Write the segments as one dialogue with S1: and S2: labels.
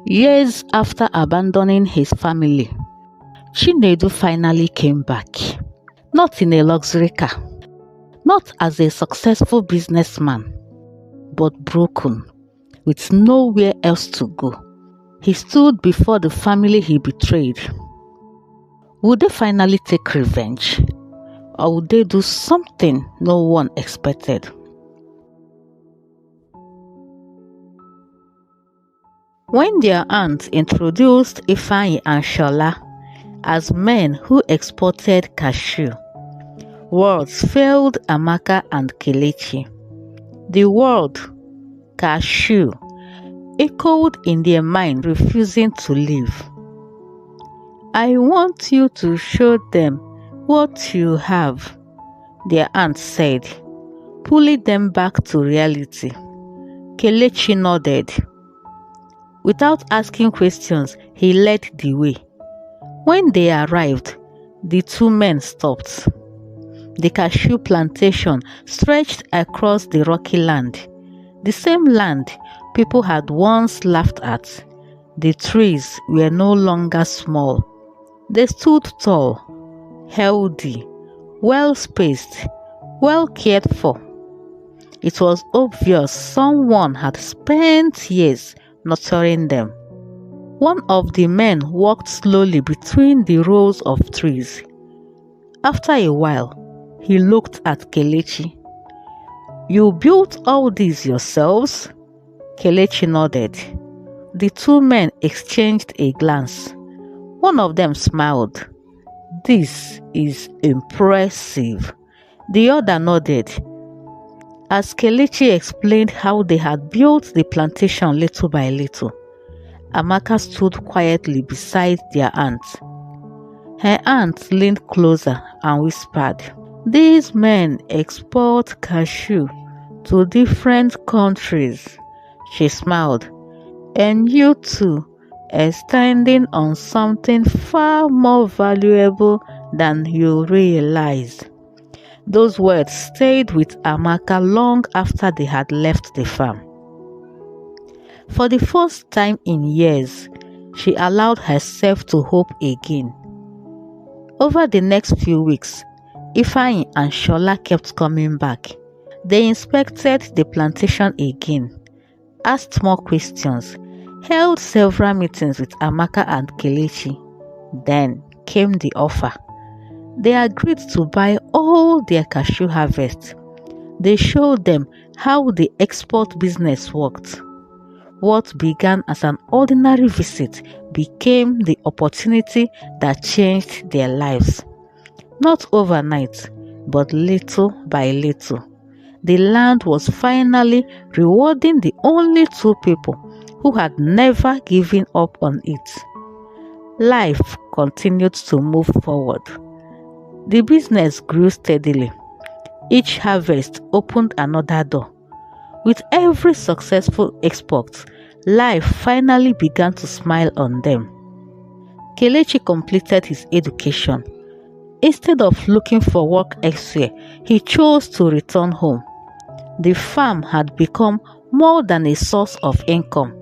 S1: Years after abandoning his family, Chinedu finally came back. Not in a luxury car, not as a successful businessman, but broken, with nowhere else to go. He stood before the family he betrayed. Would they finally take revenge? Or would they do something no one expected? When their aunt introduced Ifeanyi and Shola as men who exported cashew, words failed Amaka and Kelechi. The word cashew echoed in their mind, refusing to leave. "I want you to show them what you have," their aunt said, pulling them back to reality. Kelechi nodded. Without asking questions, he led the way. When they arrived, the two men stopped. The cashew plantation stretched across the rocky land, the same land people had once laughed at. The trees were no longer small. They stood tall, healthy, well-spaced, well cared for. It was obvious someone had spent years nurturing them. One of the men walked slowly between the rows of trees. After a while, he looked at Kelechi. "You built all these yourselves?" Kelechi nodded. The two men exchanged a glance. One of them smiled. "This is impressive." The other nodded. As Kelechi explained how they had built the plantation little by little, Amaka stood quietly beside their aunt. Her aunt leaned closer and whispered, "These men export cashew to different countries." She smiled. "And you two are standing on something far more valuable than you realize." Those words stayed with Amaka long after they had left the farm. For the first time in years, she allowed herself to hope again. Over the next few weeks, Ifeanyi and Shola kept coming back. They inspected the plantation again, asked more questions, held several meetings with Amaka and Kelechi. Then came the offer. They agreed to buy all their cashew harvest. They showed them how the export business worked. What began as an ordinary visit became the opportunity that changed their lives. Not overnight, but little by little. The land was finally rewarding the only two people who had never given up on it. Life continued to move forward. The business grew steadily. Each harvest opened another door. With every successful export, life finally began to smile on them. Kelechi completed his education. Instead of looking for work elsewhere, he chose to return home. The farm had become more than a source of income.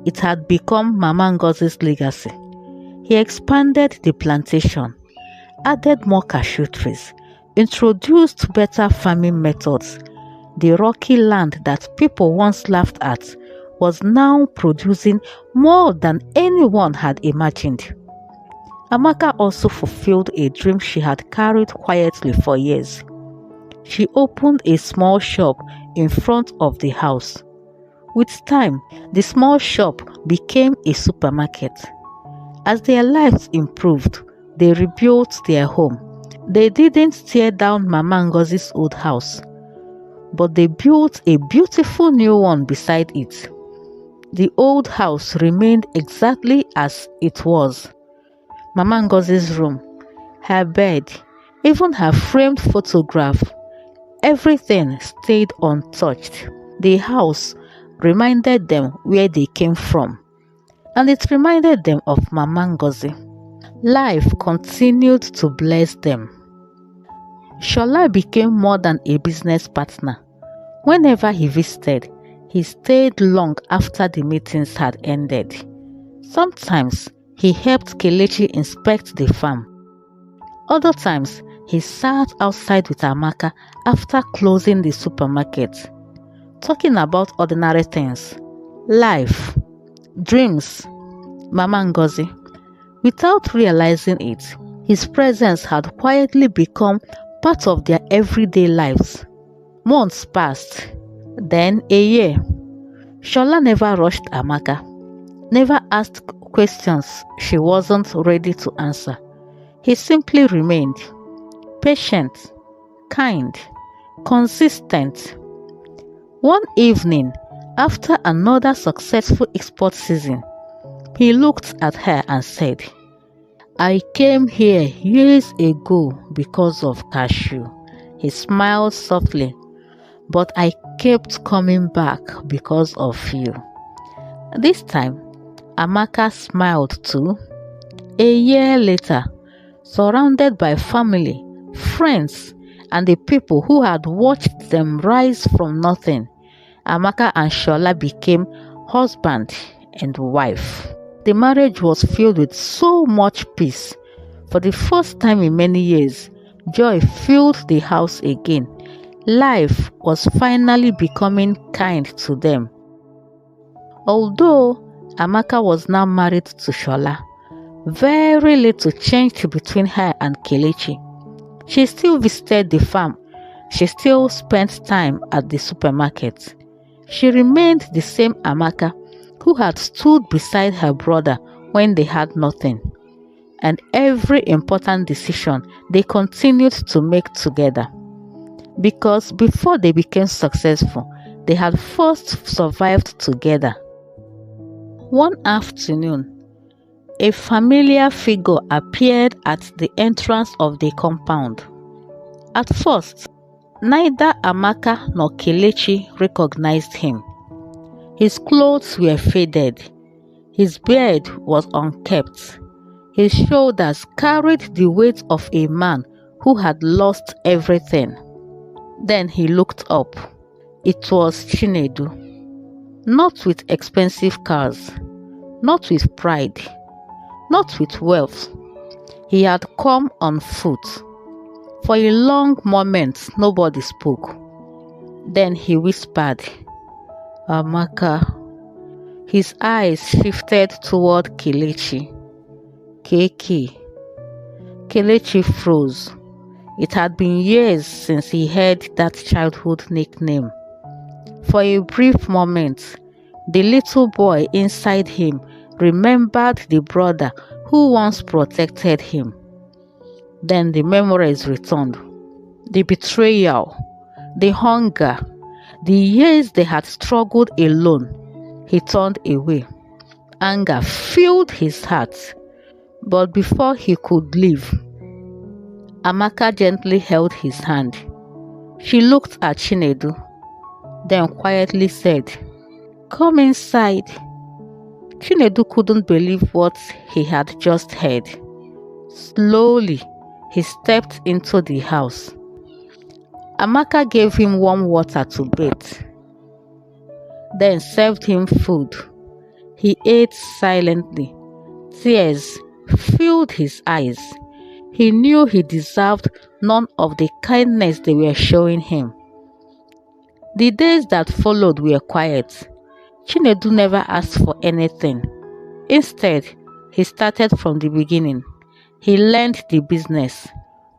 S1: It had become Mama Ngozi's legacy. He expanded the plantation, added more cashew trees, introduced better farming methods. The rocky land that people once laughed at was now producing more than anyone had imagined. Amaka also fulfilled a dream she had carried quietly for years. She opened a small shop in front of the house. With time, the small shop became a supermarket. As their lives improved, they rebuilt their home. They didn't tear down Mama Ngozi's old house, but they built a beautiful new one beside it. The old house remained exactly as it was. Mama Ngozi's room, her bed, even her framed photograph, everything stayed untouched. The house reminded them where they came from, and it reminded them of Mama Ngozi. Life continued to bless them. Shola became more than a business partner. Whenever he visited, he stayed long after the meetings had ended. Sometimes he helped Kelechi inspect the farm. Other times he sat outside with Amaka after closing the supermarket, talking about ordinary things, life, dreams, Mama Ngozi. Without realizing it, his presence had quietly become part of their everyday lives. Months passed, then a year. Shola never rushed Amaka, never asked questions she wasn't ready to answer. He simply remained patient, kind, consistent. One evening, after another successful export season, he looked at her and said, "I came here years ago because of cashew." He smiled softly, "But I kept coming back because of you." This time, Amaka smiled too. A year later, surrounded by family, friends, and the people who had watched them rise from nothing, Amaka and Shola became husband and wife. The marriage was filled with so much peace. For the first time in many years, joy filled the house again. Life was finally becoming kind to them. Although Amaka was now married to Shola, very little changed between her and Kelechi. She still visited the farm. She still spent time at the supermarket. She remained the same Amaka who had stood beside her brother when they had nothing. And every important decision they continued to make together. Because before they became successful, they had first survived together. One afternoon, a familiar figure appeared at the entrance of the compound. At first, neither Amaka nor Kelechi recognized him. His clothes were faded. His beard was unkempt. His shoulders carried the weight of a man who had lost everything. Then he looked up. It was Chinedu. Not with expensive cars, not with pride, not with wealth. He had come on foot. For a long moment, nobody spoke. Then he whispered, "Amaka." His eyes shifted toward Kelechi. "Keke." Kelechi froze. It had been years since he heard that childhood nickname. For a brief moment, the little boy inside him remembered the brother who once protected him. Then the memories returned. The betrayal, the hunger, the years they had struggled alone. He turned away. Anger filled his heart. But before he could leave, Amaka gently held his hand. She looked at Chinedu, then quietly said, "Come inside." Chinedu couldn't believe what he had just heard. Slowly, he stepped into the house. Amaka gave him warm water to bathe, then served him food. He ate silently. Tears filled his eyes. He knew he deserved none of the kindness they were showing him. The days that followed were quiet. Chinedu never asked for anything. Instead, he started from the beginning. He learned the business,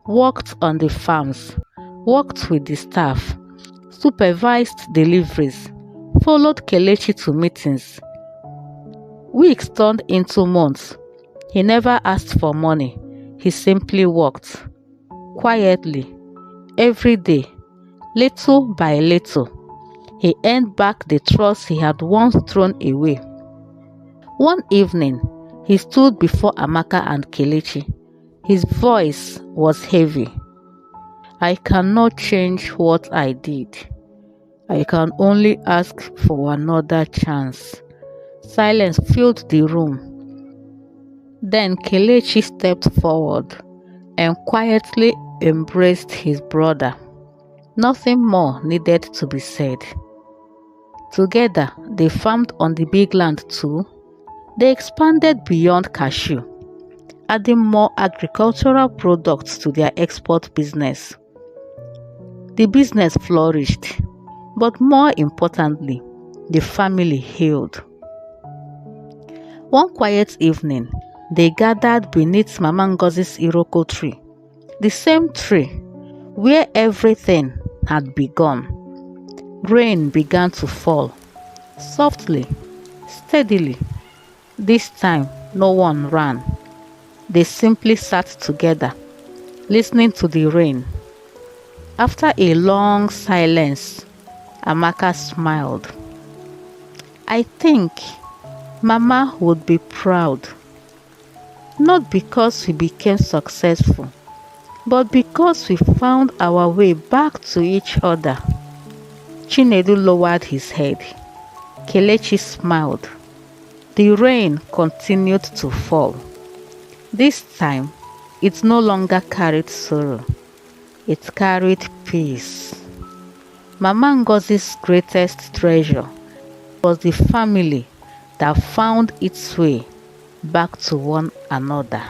S1: worked on the farms, worked with the staff, supervised deliveries, followed Kelechi to meetings. Weeks turned into months. He never asked for money. He simply worked, quietly, every day, little by little. He earned back the trust he had once thrown away. One evening, he stood before Amaka and Kelechi. His voice was heavy. "I cannot change what I did. I can only ask for another chance." Silence filled the room. Then Kelechi stepped forward and quietly embraced his brother. Nothing more needed to be said. Together, they farmed on the big land too. They expanded beyond cashew, adding more agricultural products to their export business. The business flourished, but more importantly, the family healed. One quiet evening, they gathered beneath Mama Ngozi's iroko tree, the same tree where everything had begun. Rain began to fall, softly, steadily. This time, no one ran. They simply sat together, listening to the rain. After a long silence, Amaka smiled. I think Mama would be proud, not because we became successful, but because we found our way back to each other. Chinedu lowered his head. Kelechi smiled. The rain continued to fall. This time, it no longer carried sorrow. It carried peace. Mama Ngozi's greatest treasure was the family that found its way back to one another.